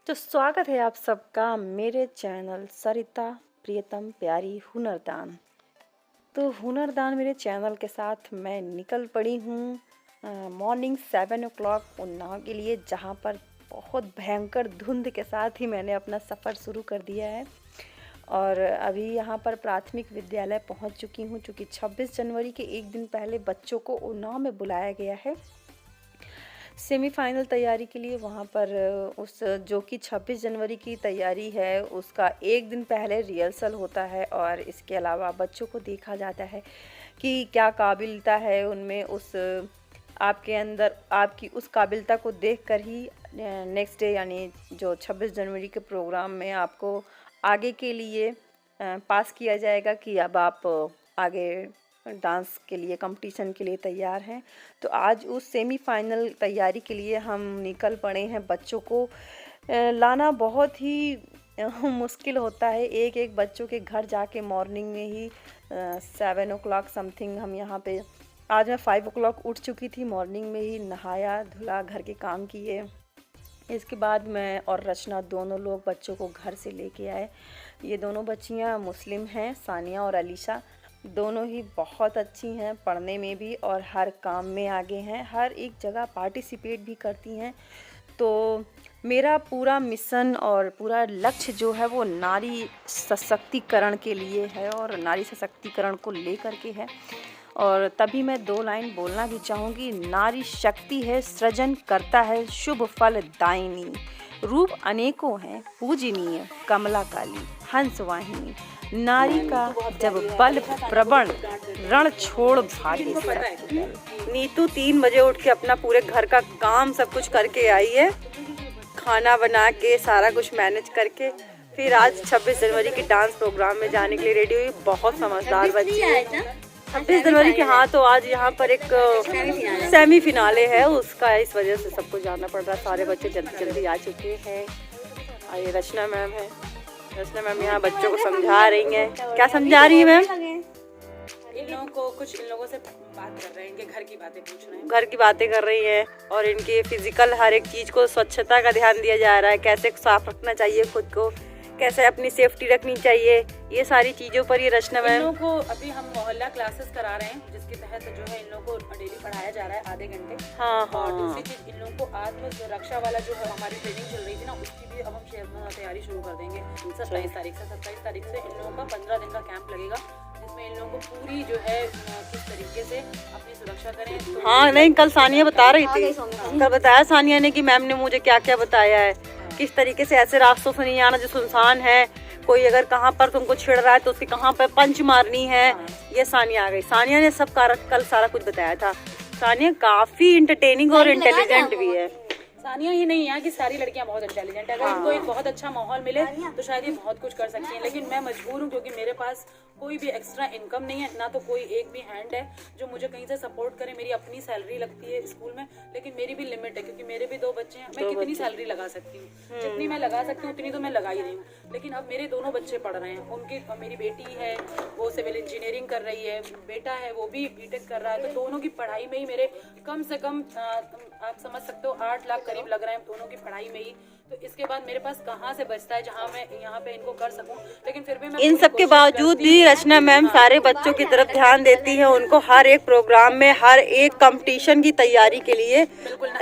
तो स्वागत है आप सबका मेरे चैनल सरिता प्रियतम प्यारी हुनरदान। तो हुनरदान मेरे चैनल के साथ मैं निकल पड़ी हूँ मॉर्निंग 7 o'clock उन्नाव के लिए, जहाँ पर बहुत भयंकर धुंध के साथ ही मैंने अपना सफ़र शुरू कर दिया है। और अभी यहाँ पर प्राथमिक विद्यालय पहुँच चुकी हूँ, चूँकि 26 जनवरी के एक दिन पहले बच्चों को उन्नाव में बुलाया गया है सेमीफाइनल तैयारी के लिए। वहाँ पर उस जो कि 26 जनवरी की तैयारी है उसका एक दिन पहले रिहर्सल होता है, और इसके अलावा बच्चों को देखा जाता है कि क्या काबिलियता है उनमें, उस आपके अंदर आपकी उस काबिलियता को देखकर ही नेक्स्ट डे यानी जो 26 जनवरी के प्रोग्राम में आपको आगे के लिए पास किया जाएगा कि अब आप आगे डांस के लिए कंपटीशन के लिए तैयार हैं। तो आज उस सेमीफाइनल तैयारी के लिए हम निकल पड़े हैं। बच्चों को लाना बहुत ही मुश्किल होता है। एक एक बच्चों के घर जाके मॉर्निंग में ही 7 o'clock समथिंग हम यहाँ पे, आज मैं 5 o'clock उठ चुकी थी, मॉर्निंग में ही नहाया धुला, घर के काम किए। इसके बाद मैं और रचना दोनों लोग बच्चों को घर से लेके आए। ये दोनों बच्चियाँ मुस्लिम हैं, सानिया और अलीशा। दोनों ही बहुत अच्छी हैं पढ़ने में भी और हर काम में आगे हैं, हर एक जगह पार्टिसिपेट भी करती हैं। तो मेरा पूरा मिशन और पूरा लक्ष्य जो है वो नारी सशक्तिकरण के लिए है और नारी सशक्तिकरण को लेकर के है। और तभी मैं 2 लाइन बोलना भी चाहूँगी। नारी शक्ति है, सृजन करता है, शुभ फल दायिनी, रूप अनेकों हैं, पूजनीय कमला काली हंस वाहिनी, नारी का जब बल प्रबल रण छोड़ भागे सब। नीतू 3 बजे उठ के अपना पूरे घर का काम सब कुछ करके आई है, खाना बना के सारा कुछ मैनेज करके फिर आज 26 जनवरी के डांस प्रोग्राम में जाने के लिए रेडी हुई। बहुत समझदार बच्ची है। 26 जनवरी के, हाँ, तो आज यहाँ पर एक सेमी फिनाले है उसका, इस वजह से सबको जाना पड़ रहा है। सारे बच्चे जल्दी जल्दी आ चुके हैं। ये रचना मैम है। रचना मैम यहाँ बच्चों को समझा रही हैं। क्या समझा रही है मैम? इन लोगों को कुछ इन लोगों से बात कर रहे हैं, इनके घर की बातें पूछ रहे हैं। घर की बातें कर रही हैं और इनके फिजिकल हर एक चीज़ को, स्वच्छता का ध्यान दिया जा रहा है, कैसे साफ रखना चाहिए खुद को, कैसे अपनी सेफ्टी रखनी चाहिए, ये सारी चीज़ों पर ये रचना मैम। इन लोगों को अभी हम मोहल्ला क्लासेस करा रहे हैं, जिसके तहत जो है इन लोगों को डेली पढ़ाया जा रहा है आधे घंटे। हाँ और हाँ। दूसरी चीज इन लोगों को आत्मरक्षा वाला जो है हमारी ट्रेनिंग चल रही थी ना, उसकी भी अब हम तैयारी शुरू कर देंगे 27 तारीख से। 27 तारीख से इन लोगों का 15 दिन का कैंप लगेगा, जिसमें इन लोगों को पूरी जो है किस तरीके से अपनी सुरक्षा करें। तो हाँ नहीं, कल सानिया बता रही थी, कल बताया सानिया ने कि मैम ने मुझे क्या क्या बताया है, किस तरीके से ऐसे रास्तों से नहीं आना जो सुनसान है, कोई अगर कहाँ पर तुमको छिड़ रहा है तो उसकी कहाँ पर पंच मारनी है। ये सानिया आ गई। सानिया ने सब कल सारा कुछ बताया था। सानिया काफी इंटरटेनिंग और इंटेलिजेंट भी है। सानिया ही नहीं, यहाँ की सारी लड़कियां बहुत इंटेलिजेंट है। अगर इनको एक बहुत अच्छा माहौल मिले तो शायद ये बहुत कुछ कर सकती हैं, लेकिन मैं मजबूर हूँ क्योंकि मेरे पास कोई भी एक्स्ट्रा इनकम नहीं है, ना तो कोई एक भी हैंड है जो मुझे कहीं से सपोर्ट करे। मेरी अपनी सैलरी लगती है स्कूल में, लेकिन मेरी भी लिमिट है क्योंकि मेरे भी 2 बच्चे हैं। मैं कितनी सैलरी लगा सकती हूँ? जितनी मैं लगा सकती हूँ उतनी तो मैं लगा ही रही हूँ। लेकिन अब मेरे दोनों बच्चे पढ़ रहे हैं, उनकी मेरी बेटी है वो सिविल इंजीनियरिंग कर रही है, बेटा है वो भी बीटेक कर रहा है। तो दोनों की पढ़ाई में ही मेरे कम से कम आप समझ सकते हो 8 लाख करीब लग रहे हैं दोनों की पढ़ाई में ही। तो इसके बाद मेरे पास कहाँ से बचता है जहाँ मैं यहाँ पे इनको कर सकूँ? लेकिन फिर भी मैं इन सब के बावजूद भी रचना मैम सारे बच्चों की तरफ ध्यान देती हैं, उनको हर एक प्रोग्राम में, हर एक कंपटीशन की तैयारी के लिए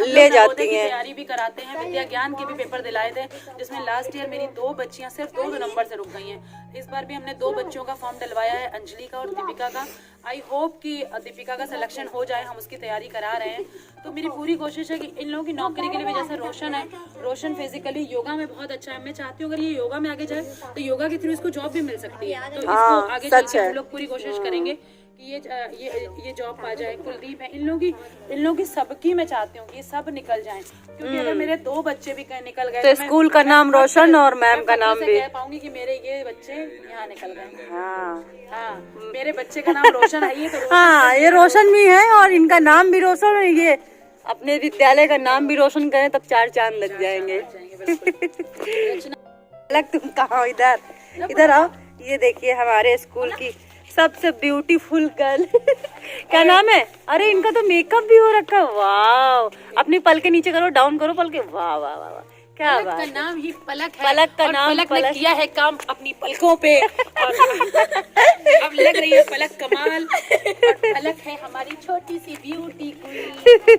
ले जाती हैं। तैयारी भी कराते हैं। विद्या ज्ञान के भी पेपर दिलाए थे, जिसमें लास्ट ईयर मेरी 2 बच्चियां सिर्फ 2 नंबर से रुक गई हैं। इस बार भी हमने 2 बच्चों का फॉर्म डलवाया है, अंजलि का और दीपिका का। आई होप कि दीपिका का सिलेक्शन हो जाए, हम उसकी तैयारी करा रहे हैं। तो मेरी पूरी कोशिश है कि इन लोगों की नौकरी के लिए भी, जैसे रोशन है, रोशन फिजिकली योगा में बहुत अच्छा है। मैं चाहती हूँ अगर ये योगा में आगे जाए तो योगा के थ्रू इसको जॉब भी मिल सकती है। तो इसको आगे चल के हम लोग पूरी कोशिश करेंगे कि ये जॉब पा जाए। कुलदीप है, इन लोगों की सबकी मैं चाहती हूँ कि ये सब निकल जाएं, क्योंकि अगर मेरे 2 बच्चे भी निकल गए तो स्कूल का नाम रोशन और मैम का नाम भी कह पाऊंगी कि मेरे ये बच्चे यहाँ निकल गए। हाँ, मेरे बच्चे का नाम रोशन है, ये तो हाँ, ये रोशन भी है और इनका नाम भी रोशन है। ये अपने विद्यालय का नाम भी रोशन करें तब 4 चांद लग जाएंगे। लग तुम कहाँ? इधर आओ। ये देखिए हमारे स्कूल की सबसे ब्यूटीफुल गर्ल क्या नाम है? अरे इनका तो मेकअप भी हो रखा है। वाह, अपनी पल के नीचे करो, डाउन करो पल के। वाह वाह वाह वाह, क्या पलक बात का है। नाम ही पलक है। पलक का और नाम पलक ने पलक। किया है काम अपनी पलकों पे और अब लग रही है पलक कमाल। और पलक है हमारी छोटी सी ब्यूटी क्वीन,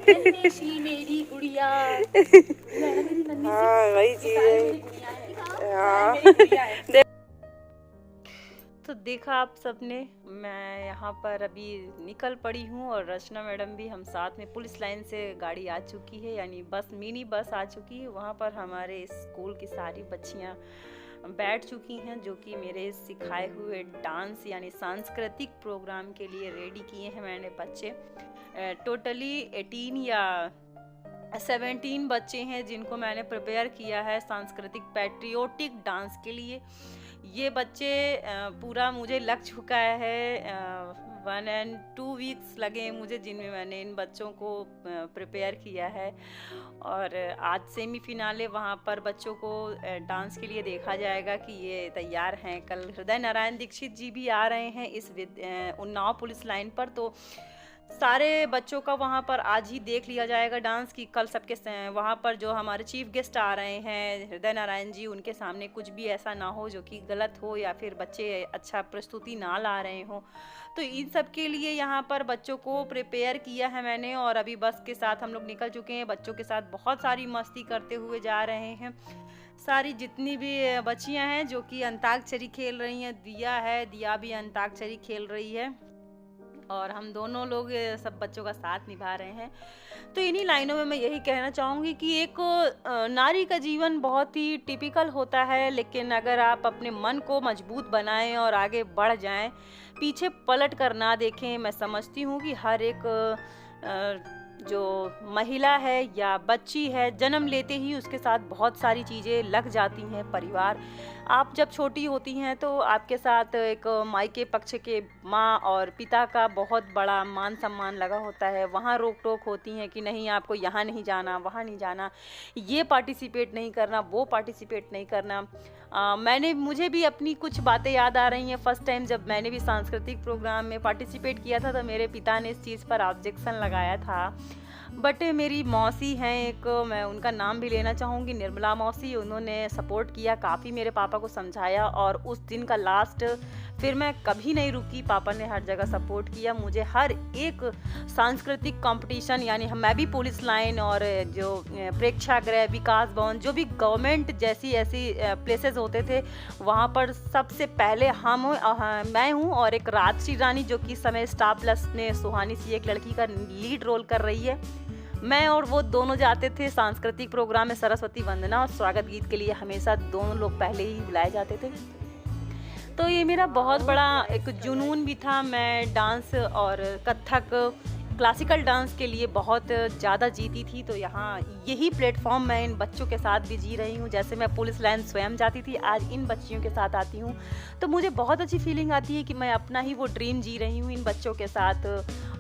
नन्ही सी मेरी गुड़िया। गुड़िया है ना मेरी नन्ही सी? हाँ वही ये चीज सारी है। मेरी गुड़िया है। हाँ। मेरी गुड़िया है। तो देखा आप सबने, मैं यहाँ पर अभी निकल पड़ी हूँ और रचना मैडम भी हम साथ में, पुलिस लाइन से गाड़ी आ चुकी है, यानी बस, मिनी बस आ चुकी है। वहाँ पर हमारे स्कूल की सारी बच्चियाँ बैठ चुकी हैं, जो कि मेरे सिखाए हुए डांस यानी सांस्कृतिक प्रोग्राम के लिए रेडी किए हैं मैंने बच्चे। टोटली 18 या 17 बच्चे हैं जिनको मैंने प्रिपेयर किया है सांस्कृतिक पैट्रियोटिक डांस के लिए। ये बच्चे पूरा मुझे लग चुका है, 1 and 2 वीक्स लगे मुझे, जिनमें मैंने इन बच्चों को प्रिपेयर किया है। और आज सेमीफिनाले वहाँ पर बच्चों को डांस के लिए देखा जाएगा कि ये तैयार हैं। कल हृदय नारायण दीक्षित जी भी आ रहे हैं इस उन्नाव पुलिस लाइन पर, तो सारे बच्चों का वहाँ पर आज ही देख लिया जाएगा डांस की। कल सबके वहाँ पर जो हमारे चीफ गेस्ट आ रहे हैं हृदय नारायण जी, उनके सामने कुछ भी ऐसा ना हो जो कि गलत हो या फिर बच्चे अच्छा प्रस्तुति ना ला रहे हों। तो इन सब के लिए यहाँ पर बच्चों को प्रिपेयर किया है मैंने। और अभी बस के साथ हम लोग निकल चुके हैं, बच्चों के साथ बहुत सारी मस्ती करते हुए जा रहे हैं। सारी जितनी भी बच्चियाँ हैं जो कि अंताक्षरी खेल रही हैं, दिया भी अंताक्षरी खेल रही है, और हम दोनों लोग सब बच्चों का साथ निभा रहे हैं। तो इन्हीं लाइनों में मैं यही कहना चाहूँगी कि एक नारी का जीवन बहुत ही टिपिकल होता है, लेकिन अगर आप अपने मन को मजबूत बनाएं और आगे बढ़ जाएं, पीछे पलट कर ना देखें, मैं समझती हूँ कि हर एक जो महिला है या बच्ची है, जन्म लेते ही उसके साथ बहुत सारी चीज़ें लग जाती हैं। परिवार, आप जब छोटी होती हैं तो आपके साथ एक मायके पक्ष के माँ और पिता का बहुत बड़ा मान सम्मान लगा होता है। वहाँ रोक टोक होती हैं कि नहीं, आपको यहाँ नहीं जाना, वहाँ नहीं जाना, ये पार्टिसिपेट नहीं करना, वो पार्टिसिपेट नहीं करना। मुझे भी अपनी कुछ बातें याद आ रही हैं। फर्स्ट टाइम जब मैंने भी सांस्कृतिक प्रोग्राम में पार्टिसिपेट किया था तो मेरे पिता ने इस चीज़ पर ऑब्जेक्शन लगाया था। बट मेरी मौसी हैं एक, मैं उनका नाम भी लेना चाहूँगी, निर्मला मौसी, उन्होंने सपोर्ट किया, काफ़ी मेरे पापा को समझाया, और उस दिन का लास्ट फिर मैं कभी नहीं रुकी। पापा ने हर जगह सपोर्ट किया मुझे, हर एक सांस्कृतिक कंपटीशन, यानी मैं भी पुलिस लाइन और जो प्रेक्षागृह, विकास भवन, जो भी गवर्नमेंट जैसी ऐसी प्लेसेस होते थे, वहाँ पर सबसे पहले मैं हूँ और एक राजश्री रानी, जो कि समय स्टार प्लस में सुहानी सी एक लड़की का लीड रोल कर रही है, मैं और वो दोनों जाते थे सांस्कृतिक प्रोग्राम में। सरस्वती वंदना और स्वागत गीत के लिए हमेशा दोनों लोग पहले ही बुलाए जाते थे। तो ये मेरा बहुत बड़ा एक जुनून भी था। मैं डांस और कथक, क्लासिकल डांस के लिए बहुत ज़्यादा जीती थी। तो यहाँ यही प्लेटफॉर्म मैं इन बच्चों के साथ भी जी रही हूँ। जैसे मैं पुलिस लाइन स्वयं जाती थी, आज इन बच्चियों के साथ आती हूँ, तो मुझे बहुत अच्छी फीलिंग आती है कि मैं अपना ही वो ड्रीम जी रही हूँ इन बच्चों के साथ।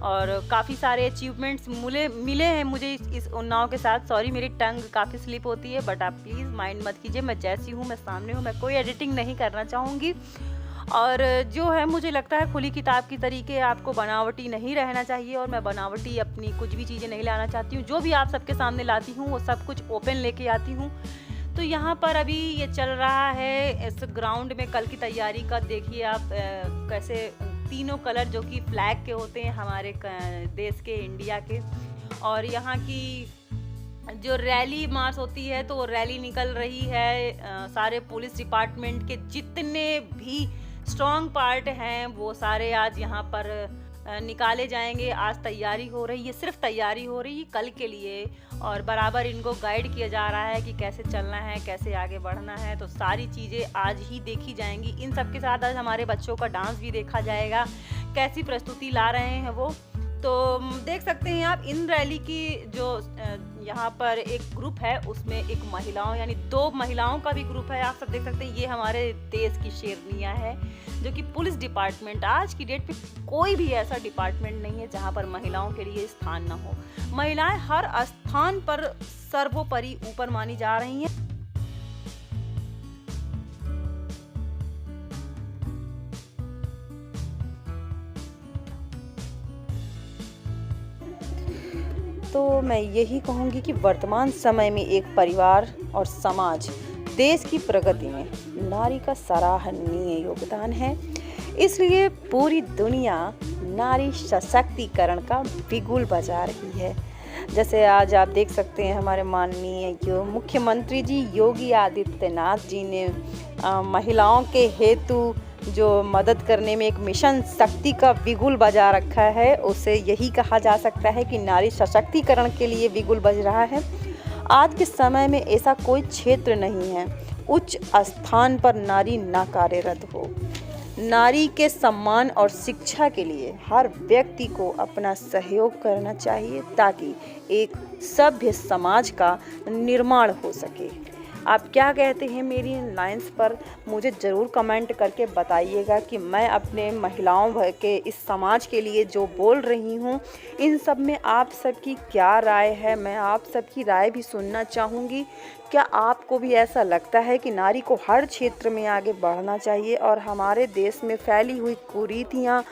और काफ़ी सारे अचीवमेंट्स मिले हैं मुझे इस उन्नाव के साथ। सॉरी, मेरी टंग काफ़ी स्लिप होती है, बट आप प्लीज़ माइंड मत कीजिए। मैं जैसी हूँ, मैं सामने हूँ, मैं कोई एडिटिंग नहीं करना चाहूँगी। और जो है, मुझे लगता है खुली किताब की तरीके, आपको बनावटी नहीं रहना चाहिए, और मैं बनावटी अपनी कुछ भी चीज़ें नहीं लाना चाहती हूँ। जो भी आप सबके सामने लाती हूँ वो सब कुछ ओपन लेके आती हूँ। तो यहाँ पर अभी ये चल रहा है इस ग्राउंड में कल की तैयारी का। देखिए आप कैसे तीनों कलर जो कि फ्लैग के होते हैं हमारे देश के, इंडिया के, और यहाँ की जो रैली मार्च होती है तो रैली निकल रही है। सारे पुलिस डिपार्टमेंट के जितने भी स्ट्रॉन्ग पार्ट हैं वो सारे आज यहाँ पर निकाले जाएंगे। आज तैयारी हो रही है, सिर्फ तैयारी हो रही है कल के लिए, और बराबर इनको गाइड किया जा रहा है कि कैसे चलना है, कैसे आगे बढ़ना है। तो सारी चीज़ें आज ही देखी जाएंगी। इन सब के साथ आज हमारे बच्चों का डांस भी देखा जाएगा, कैसी प्रस्तुति ला रहे हैं वो। तो देख सकते हैं आप इन रैली की जो यहाँ पर एक ग्रुप है, उसमें एक महिलाओं, यानी 2 महिलाओं का भी ग्रुप है। आप सब देख सकते हैं, ये हमारे देश की शेरनियाँ हैं, जो कि पुलिस डिपार्टमेंट, आज की डेट पे कोई भी ऐसा डिपार्टमेंट नहीं है जहाँ पर महिलाओं के लिए स्थान ना हो। महिलाएं हर स्थान पर सर्वोपरि ऊपर मानी जा रही हैं। तो तो मैं यही कहूँगी कि वर्तमान समय में एक परिवार और समाज देश की प्रगति में नारी का सराहनीय योगदान है। इसलिए पूरी दुनिया नारी सशक्तिकरण का बिगुल बजा रही है। जैसे आज आप देख सकते हैं हमारे माननीय मुख्यमंत्री जी योगी आदित्यनाथ जी ने महिलाओं के हेतु जो मदद करने में एक मिशन शक्ति का बिगुल बजा रखा है, उसे यही कहा जा सकता है कि नारी सशक्तिकरण के लिए बिगुल बज रहा है। आज के समय में ऐसा कोई क्षेत्र नहीं है उच्च स्थान पर नारी ना कार्यरत हो। नारी के सम्मान और शिक्षा के लिए हर व्यक्ति को अपना सहयोग करना चाहिए ताकि एक सभ्य समाज का निर्माण हो सके। आप क्या कहते हैं मेरी इन लाइंस पर, मुझे ज़रूर कमेंट करके बताइएगा कि मैं अपने महिलाओं के इस समाज के लिए जो बोल रही हूँ, इन सब में आप सबकी क्या राय है। मैं आप सबकी राय भी सुनना चाहूँगी। क्या आपको भी ऐसा लगता है कि नारी को हर क्षेत्र में आगे बढ़ना चाहिए और हमारे देश में फैली हुई कुरीतियाँ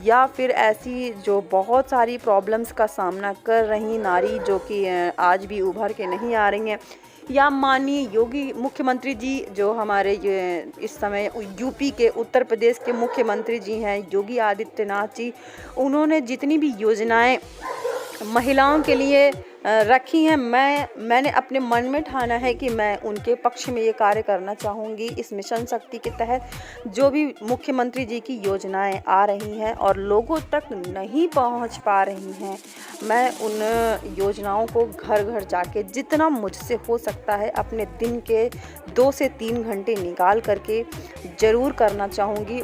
या फिर ऐसी जो बहुत सारी प्रॉब्लम्स का सामना कर रही नारी जो कि आज भी उभर के नहीं आ रही हैं, या माननीय योगी मुख्यमंत्री जी जो हमारे इस समय यूपी के उत्तर प्रदेश के मुख्यमंत्री जी हैं योगी आदित्यनाथ जी, उन्होंने जितनी भी योजनाएं महिलाओं के लिए रखी हैं, मैंने अपने मन में ठाना है कि मैं उनके पक्ष में ये कार्य करना चाहूँगी। इस मिशन शक्ति के तहत जो भी मुख्यमंत्री जी की योजनाएं आ रही हैं और लोगों तक नहीं पहुंच पा रही हैं, मैं उन योजनाओं को घर घर जाके जितना मुझसे हो सकता है अपने दिन के 2 से 3 घंटे निकाल करके ज़रूर करना चाहूँगी।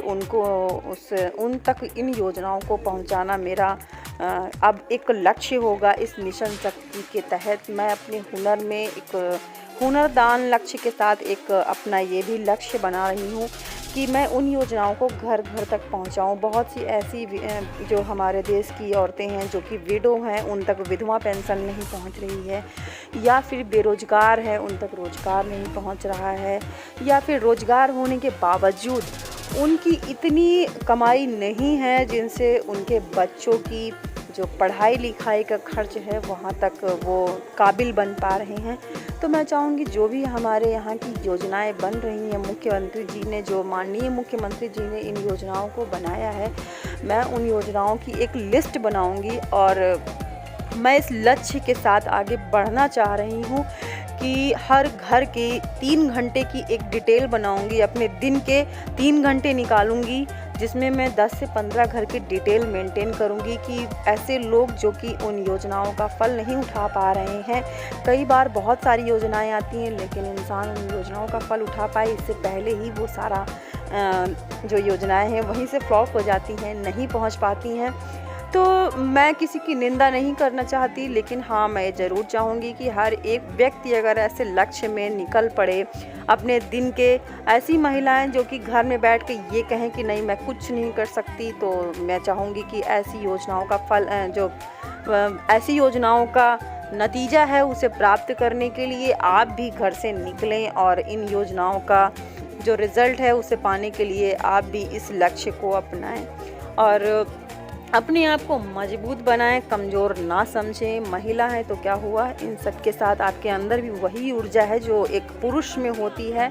उन तक इन योजनाओं को पहुँचाना मेरा अब एक लक्ष्य होगा। इस मिशन शक्ति के तहत मैं अपने हुनर में एक हुनरदान लक्ष्य के साथ एक अपना ये भी लक्ष्य बना रही हूँ कि मैं उन योजनाओं को घर घर तक पहुँचाऊँ। बहुत सी ऐसी जो हमारे देश की औरतें हैं जो कि विडो हैं, उन तक विधवा पेंशन नहीं पहुँच रही है, या फिर बेरोज़गार है उन तक रोज़गार नहीं पहुँच रहा है, या फिर रोज़गार होने के बावजूद उनकी इतनी कमाई नहीं है जिनसे उनके बच्चों की जो पढ़ाई लिखाई का खर्च है वहाँ तक वो काबिल बन पा रहे हैं। तो मैं चाहूँगी जो भी हमारे यहाँ की योजनाएं बन रही हैं, मुख्यमंत्री जी ने जो माननीय मुख्यमंत्री जी ने इन योजनाओं को बनाया है, मैं उन योजनाओं की एक लिस्ट बनाऊँगी और मैं इस लक्ष्य के साथ आगे बढ़ना चाह रही हूँ कि हर घर के 3 घंटे की एक डिटेल बनाऊंगी। अपने दिन के 3 घंटे निकालूंगी जिसमें मैं 10 से 15 घर की डिटेल मेंटेन करूंगी कि ऐसे लोग जो कि उन योजनाओं का फल नहीं उठा पा रहे हैं। कई बार बहुत सारी योजनाएं आती हैं लेकिन इंसान उन योजनाओं का फल उठा पाए इससे पहले ही वो सारा जो योजनाएं हैं वहीं से फ्लॉप हो जाती हैं, नहीं पहुंच पाती हैं। तो मैं किसी की निंदा नहीं करना चाहती, लेकिन हाँ मैं ज़रूर चाहूँगी कि हर एक व्यक्ति अगर ऐसे लक्ष्य में निकल पड़े अपने दिन के, ऐसी महिलाएं जो कि घर में बैठ के ये कहें कि नहीं मैं कुछ नहीं कर सकती, तो मैं चाहूँगी कि ऐसी योजनाओं का फल ऐसी योजनाओं का नतीजा है उसे प्राप्त करने के लिए आप भी घर से निकलें और इन योजनाओं का जो रिज़ल्ट है उसे पाने के लिए आप भी इस लक्ष्य को अपनाएं और अपने आप को मजबूत बनाएं, कमज़ोर ना समझें। महिला है तो क्या हुआ, इन सब के साथ आपके अंदर भी वही ऊर्जा है जो एक पुरुष में होती है।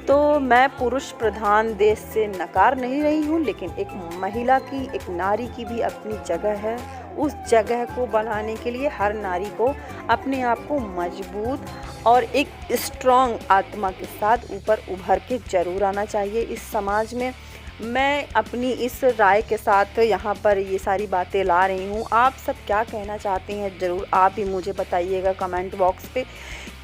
तो मैं पुरुष प्रधान देश से नकार नहीं रही हूँ, लेकिन एक महिला की, एक नारी की भी अपनी जगह है। उस जगह को बनाने के लिए हर नारी को अपने आप को मजबूत और एक स्ट्रॉन्ग आत्मा के साथ ऊपर उभर के ज़रूर आना चाहिए इस समाज में। मैं अपनी इस राय के साथ यहाँ पर ये सारी बातें ला रही हूँ। आप सब क्या कहना चाहते हैं ज़रूर आप भी मुझे बताइएगा कमेंट बॉक्स पे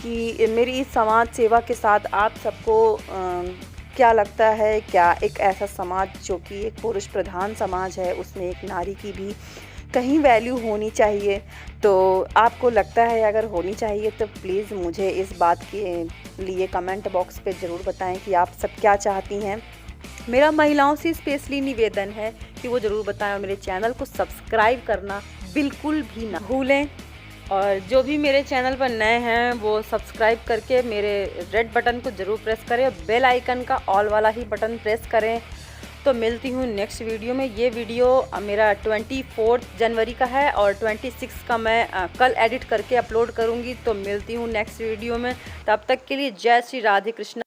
कि मेरी इस समाज सेवा के साथ आप सबको क्या लगता है। क्या एक ऐसा समाज जो कि एक पुरुष प्रधान समाज है उसमें एक नारी की भी कहीं वैल्यू होनी चाहिए, तो आपको लगता है अगर होनी चाहिए तो प्लीज़ मुझे इस बात के लिए कमेंट बॉक्स पे ज़रूर बताएं कि आप सब क्या चाहती हैं। मेरा महिलाओं से स्पेशली निवेदन है कि वो ज़रूर बताएं और मेरे चैनल को सब्सक्राइब करना बिल्कुल भी ना भूलें। और जो भी मेरे चैनल पर नए हैं वो सब्सक्राइब करके मेरे रेड बटन को ज़रूर प्रेस करें और बेल आइकन का ऑल वाला ही बटन प्रेस करें। तो मिलती हूँ नेक्स्ट वीडियो में। ये वीडियो मेरा 24 जनवरी का है और 26 का मैं कल एडिट करके अपलोड करूँगी। तो मिलती हूँ नेक्स्ट वीडियो में, तब तक के लिए जय श्री राधे कृष्णा।